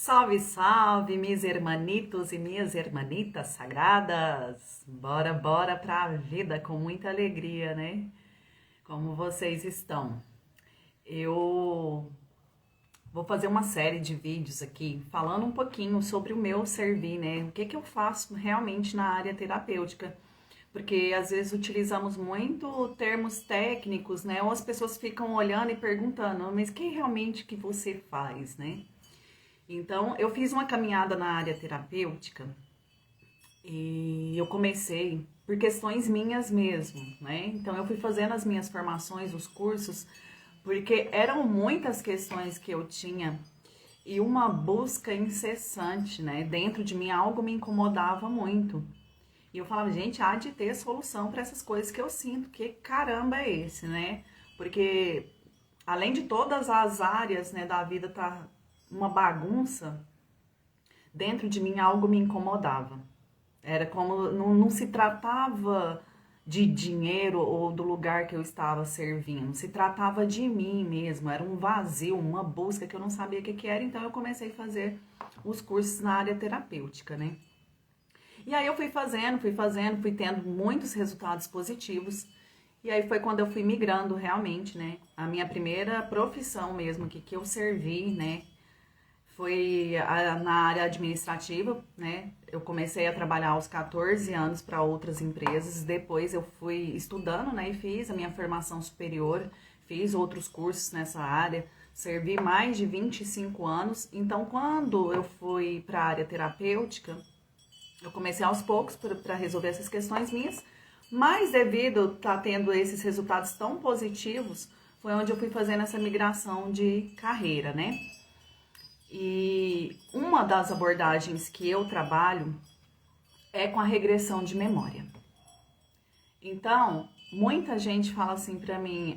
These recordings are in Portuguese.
Salve, salve, meus hermanitos e minhas hermanitas sagradas! Bora, bora pra vida com muita alegria, né? Como vocês estão? Eu vou fazer uma série de vídeos aqui falando um pouquinho sobre o meu servir, né? O que que eu faço realmente na área terapêutica. Porque às vezes utilizamos muito termos técnicos, né? Ou as pessoas ficam olhando e perguntando, mas o que realmente que você faz, né? Então, eu fiz uma caminhada na área terapêutica e eu comecei por questões minhas mesmo, né? Então, eu fui fazendo as minhas formações, os cursos, porque eram muitas questões que eu tinha e uma busca incessante, né? Dentro de mim, algo me incomodava muito. E eu falava, gente, há de ter solução para essas coisas que eu sinto, que caramba é esse, né? Porque além de todas as áreas, né, da vida tá uma bagunça, dentro de mim algo me incomodava. Era como, não se tratava de dinheiro ou do lugar que eu estava servindo, se tratava de mim mesmo, era um vazio, uma busca que eu não sabia o que era, então eu comecei a fazer os cursos na área terapêutica, né? E aí eu fui tendo muitos resultados positivos. E aí foi quando eu fui migrando realmente, né? A minha primeira profissão mesmo que eu servi, né? Foi na área administrativa, né? Eu comecei a trabalhar aos 14 anos para outras empresas. Depois eu fui estudando, né? E fiz a minha formação superior, fiz outros cursos nessa área. Servi mais de 25 anos. Então, quando eu fui para a área terapêutica, eu comecei aos poucos para resolver essas questões minhas, mas devido a estar tendo esses resultados tão positivos, foi onde eu fui fazendo essa migração de carreira, né? E uma das abordagens que eu trabalho é com a regressão de memória. Então, muita gente fala assim pra mim,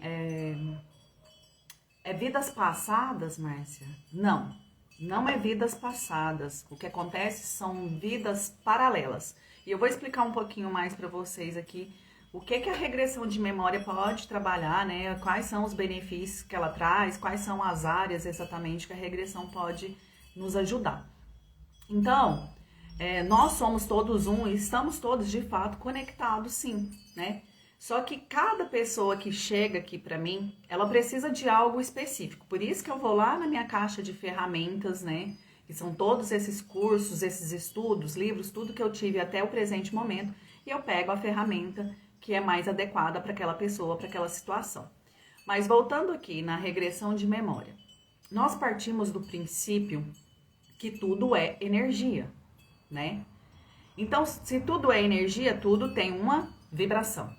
é vidas passadas, Márcia? Não, não é vidas passadas. O que acontece são vidas paralelas. E eu vou explicar um pouquinho mais para vocês aqui o que a regressão de memória pode trabalhar, né? Quais são os benefícios que ela traz, quais são as áreas exatamente que a regressão pode nos ajudar. Então, nós somos todos um e estamos todos de fato conectados, sim, né? Só que cada pessoa que chega aqui para mim, ela precisa de algo específico. Por isso que eu vou lá na minha caixa de ferramentas, né? Que são todos esses cursos, esses estudos, livros, tudo que eu tive até o presente momento, e eu pego a ferramenta que é mais adequada para aquela pessoa, para aquela situação. Mas voltando aqui na regressão de memória, nós partimos do princípio que tudo é energia, né? Então, se tudo é energia, tudo tem uma vibração.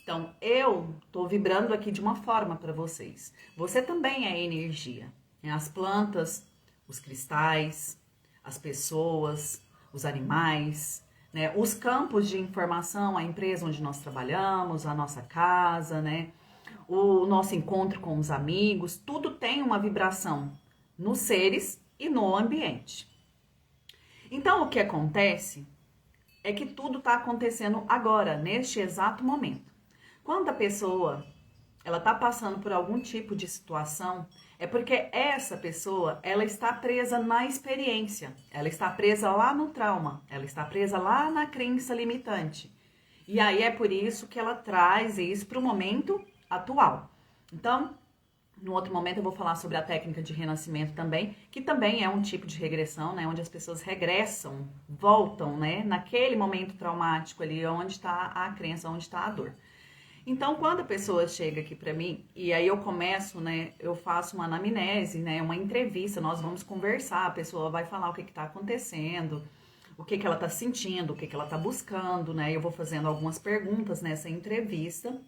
Então, eu tô vibrando aqui de uma forma para vocês. Você também é energia. As plantas, os cristais, as pessoas, os animais, né? Os campos de informação, a empresa onde nós trabalhamos, a nossa casa, né? O nosso encontro com os amigos, tudo tem uma vibração nos seres e no ambiente. Então, o que acontece é que tudo está acontecendo agora, neste exato momento. Quando a pessoa ela está passando por algum tipo de situação, é porque essa pessoa ela está presa na experiência, ela está presa lá no trauma, ela está presa lá na crença limitante. E aí é por isso que ela traz isso para o momento atual. Então, no outro momento eu vou falar sobre a técnica de renascimento também, que também é um tipo de regressão, né, onde as pessoas regressam, voltam, né, naquele momento traumático ali, onde está a crença, onde está a dor. Então, quando a pessoa chega aqui para mim, e aí eu começo, né, eu faço uma anamnese, né, uma entrevista, nós vamos conversar, a pessoa vai falar o que está acontecendo, o que ela está sentindo, o que ela está buscando, né, eu vou fazendo algumas perguntas nessa entrevista,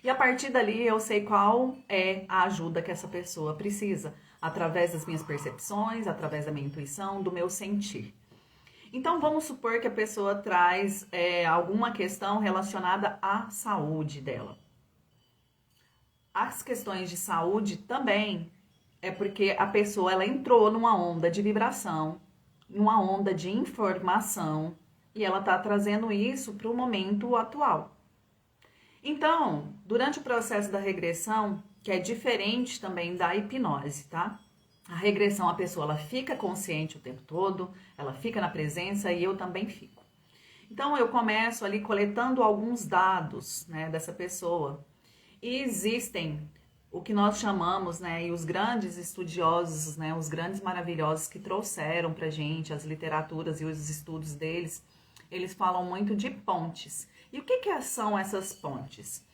e a partir dali eu sei qual é a ajuda que essa pessoa precisa, através das minhas percepções, através da minha intuição, do meu sentir. Então, vamos supor que a pessoa traz alguma questão relacionada à saúde dela. As questões de saúde também é porque a pessoa ela entrou numa onda de vibração, numa onda de informação, e ela está trazendo isso para o momento atual. Então, durante o processo da regressão, que é diferente também da hipnose, tá? A regressão, a pessoa ela fica consciente o tempo todo, ela fica na presença e eu também fico. Então eu começo ali coletando alguns dados, né, dessa pessoa. E existem o que nós chamamos, né, e os grandes estudiosos, né, os grandes maravilhosos que trouxeram pra gente as literaturas e os estudos deles, eles falam muito de pontes. E o que são essas pontes?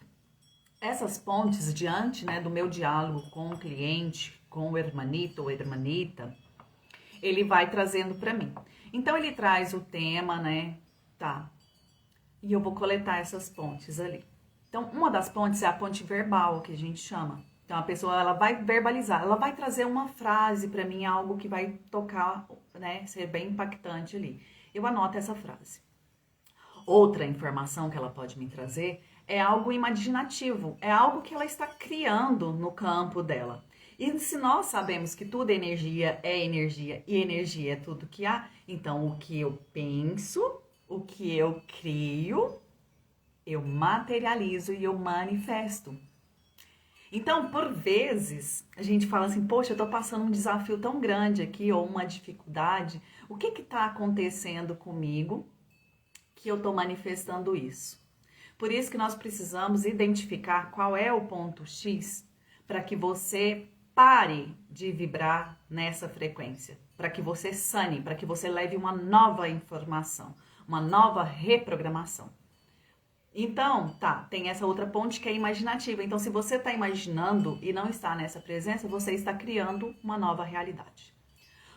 Essas pontes, diante, né, do meu diálogo com o cliente, com o hermanito ou hermanita, ele vai trazendo para mim. Então ele traz o tema, né, tá, e eu vou coletar essas pontes ali. Então, uma das pontes é a ponte verbal, que a gente chama. Então, a pessoa ela vai verbalizar, ela vai trazer uma frase para mim, algo que vai tocar, né, ser bem impactante ali. Eu anoto essa frase. Outra informação que ela pode me trazer é algo imaginativo, é algo que ela está criando no campo dela. E se nós sabemos que tudo é energia e energia é tudo que há, então o que eu penso, o que eu crio, eu materializo e eu manifesto. Então, por vezes, a gente fala assim, poxa, eu tô passando um desafio tão grande aqui, ou uma dificuldade, o que que tá acontecendo comigo que eu tô manifestando isso? Por isso que nós precisamos identificar qual é o ponto X para que você pare de vibrar nessa frequência, para que você sane, para que você leve uma nova informação, uma nova reprogramação. Então, tá, tem essa outra ponte que é imaginativa. Então, se você está imaginando e não está nessa presença, você está criando uma nova realidade.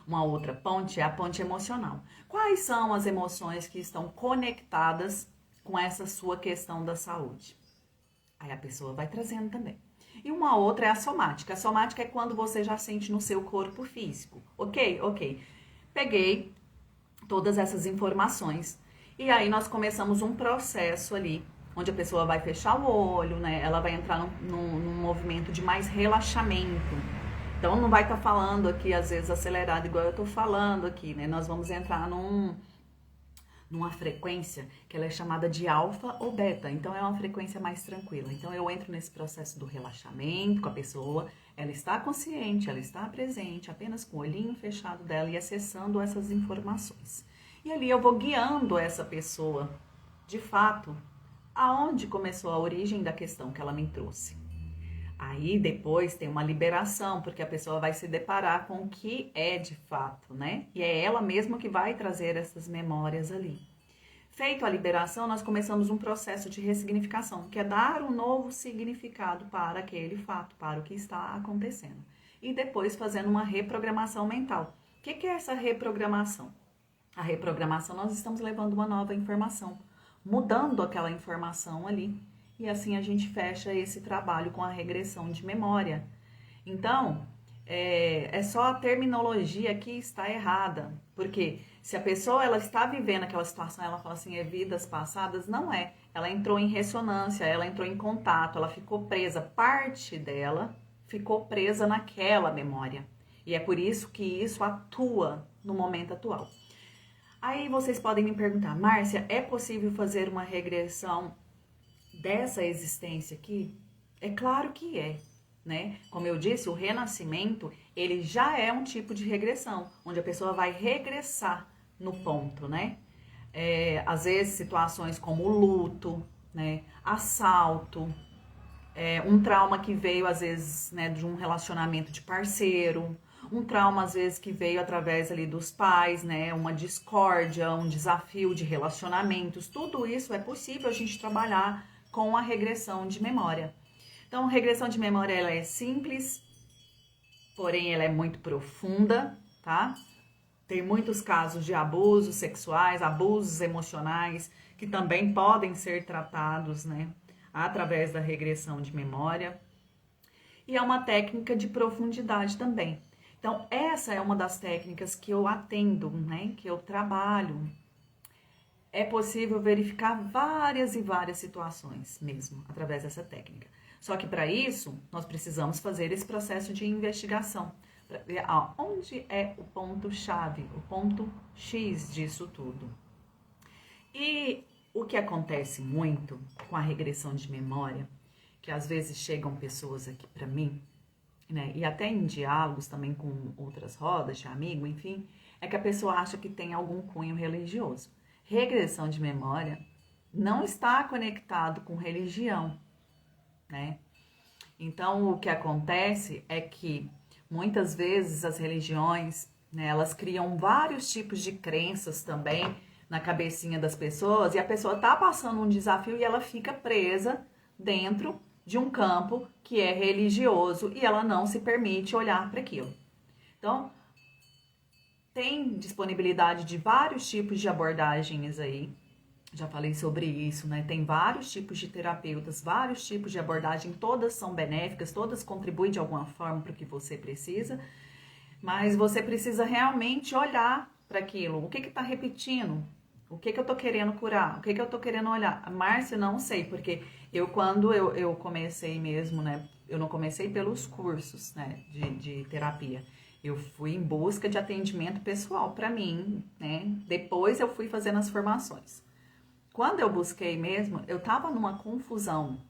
Uma outra ponte é a ponte emocional. Quais são as emoções que estão conectadas com essa sua questão da saúde? Aí a pessoa vai trazendo também. E uma outra é a somática. A somática é quando você já sente no seu corpo físico. Ok. Peguei todas essas informações. E aí nós começamos um processo ali, onde a pessoa vai fechar o olho, né? Ela vai entrar num movimento de mais relaxamento. Então não vai estar falando aqui, às vezes, acelerado, igual eu estou falando aqui, né? Nós vamos entrar numa frequência que ela é chamada de alfa ou beta. Então é uma frequência mais tranquila. Então eu entro nesse processo do relaxamento com a pessoa, ela está consciente, ela está presente, apenas com o olhinho fechado dela e acessando essas informações. E ali eu vou guiando essa pessoa, de fato, aonde começou a origem da questão que ela me trouxe. Aí depois tem uma liberação, porque a pessoa vai se deparar com o que é de fato, né? E é ela mesma que vai trazer essas memórias ali. Feito a liberação, nós começamos um processo de ressignificação, que é dar um novo significado para aquele fato, para o que está acontecendo. E depois fazendo uma reprogramação mental. O que é essa reprogramação? A reprogramação, nós estamos levando uma nova informação, mudando aquela informação ali. E assim a gente fecha esse trabalho com a regressão de memória. Então, é só a terminologia que está errada. Porque se a pessoa ela está vivendo aquela situação, ela fala assim, é vidas passadas, não é. Ela entrou em ressonância, ela entrou em contato, ela ficou presa, parte dela ficou presa naquela memória. E é por isso que isso atua no momento atual. Aí vocês podem me perguntar, Márcia, é possível fazer uma regressão dessa existência aqui? É claro que é, né? Como eu disse, o renascimento, ele já é um tipo de regressão, onde a pessoa vai regressar no ponto, né? Às vezes situações como luto, né? Assalto, um trauma que veio às vezes, né, de um relacionamento de parceiro, um trauma às vezes que veio através ali dos pais, né, uma discórdia, um desafio de relacionamentos, tudo isso é possível a gente trabalhar com a regressão de memória. Então, regressão de memória ela é simples, porém ela é muito profunda, tá? Tem muitos casos de abusos sexuais, abusos emocionais, que também podem ser tratados, né, através da regressão de memória. E é uma técnica de profundidade também. Então, essa é uma das técnicas que eu atendo, né, que eu trabalho. É possível verificar várias e várias situações mesmo, através dessa técnica. Só que para isso, nós precisamos fazer esse processo de investigação, para ver onde é o ponto-chave, o ponto X disso tudo. E o que acontece muito com a regressão de memória, que às vezes chegam pessoas aqui para mim, né, e até em diálogos também com outras rodas de amigo, enfim, é que a pessoa acha que tem algum cunho religioso. Regressão de memória não está conectado com religião, né? Então, o que acontece é que muitas vezes as religiões, né, elas criam vários tipos de crenças também na cabecinha das pessoas e a pessoa tá passando um desafio e ela fica presa dentro de um campo que é religioso e ela não se permite olhar para aquilo. Então, tem disponibilidade de vários tipos de abordagens aí. Já falei sobre isso, né? Tem vários tipos de terapeutas, vários tipos de abordagem, todas são benéficas, todas contribuem de alguma forma para o que você precisa, mas você precisa realmente olhar para aquilo. O que está repetindo? O que eu tô querendo curar? O que eu tô querendo olhar? Márcia, não sei, porque quando eu comecei mesmo, né? Eu não comecei pelos cursos, né, de terapia. Eu fui em busca de atendimento pessoal para mim, né? Depois eu fui fazendo as formações. Quando eu busquei mesmo, eu tava numa confusão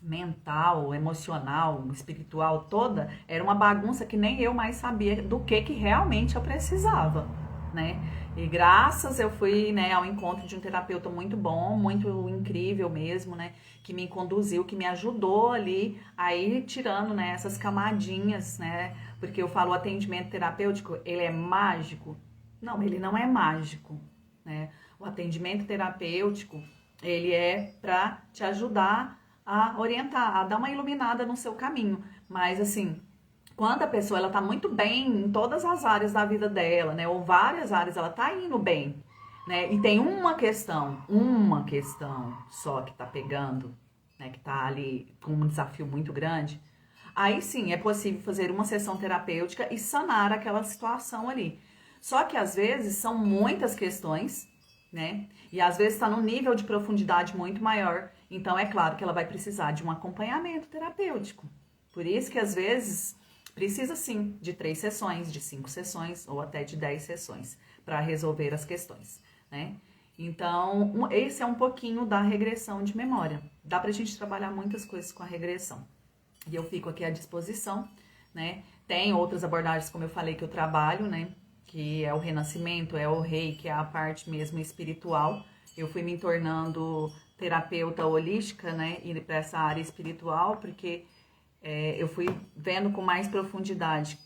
mental, emocional, espiritual toda, era uma bagunça que nem eu mais sabia do que realmente eu precisava, né? E graças eu fui, né, ao encontro de um terapeuta muito bom, muito incrível mesmo, né, que me conduziu, que me ajudou ali a ir tirando, né, essas camadinhas, né? Porque eu falo, o atendimento terapêutico, ele é mágico? Não, ele não é mágico, né? O atendimento terapêutico, ele é para te ajudar a orientar, a dar uma iluminada no seu caminho. Mas assim, quando a pessoa ela tá muito bem em todas as áreas da vida dela, né, ou várias áreas, ela tá indo bem, né, e tem uma questão só que tá pegando, né, que tá ali com um desafio muito grande, aí sim é possível fazer uma sessão terapêutica e sanar aquela situação ali. Só que às vezes são muitas questões, né? E às vezes está num nível de profundidade muito maior. Então é claro que ela vai precisar de um acompanhamento terapêutico. Por isso que às vezes precisa sim de 3 sessões, de 5 sessões ou até de 10 sessões para resolver as questões, né? Então, esse é um pouquinho da regressão de memória. Dá pra gente trabalhar muitas coisas com a regressão. E eu fico aqui à disposição, né? Tem outras abordagens, como eu falei, que eu trabalho, né? Que é o renascimento, é o rei, que é a parte mesmo espiritual. Eu fui me tornando terapeuta holística, né? E para essa área espiritual, porque eu fui vendo com mais profundidade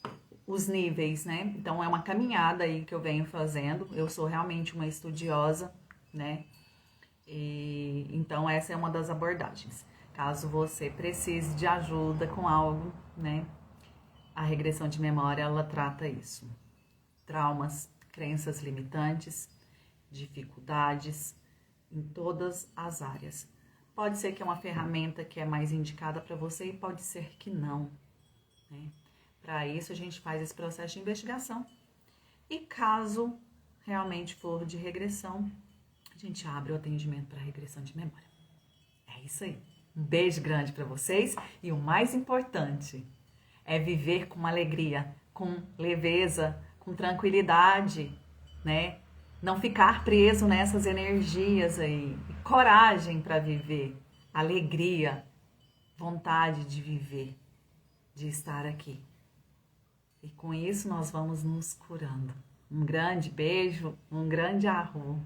os níveis, né? Então é uma caminhada aí que eu venho fazendo. Eu sou realmente uma estudiosa, né? E, então essa é uma das abordagens. Caso você precise de ajuda com algo, né? A regressão de memória, ela trata isso. Traumas, crenças limitantes, dificuldades em todas as áreas. Pode ser que é uma ferramenta que é mais indicada para você e pode ser que não, né? Para isso a gente faz esse processo de investigação. E caso realmente for de regressão, a gente abre o atendimento para regressão de memória. É isso aí. Um beijo grande para vocês e o mais importante é viver com alegria, com leveza, com tranquilidade, né? Não ficar preso nessas energias aí. Coragem para viver, alegria, vontade de viver, de estar aqui. E com isso nós vamos nos curando. Um grande beijo, um grande arro.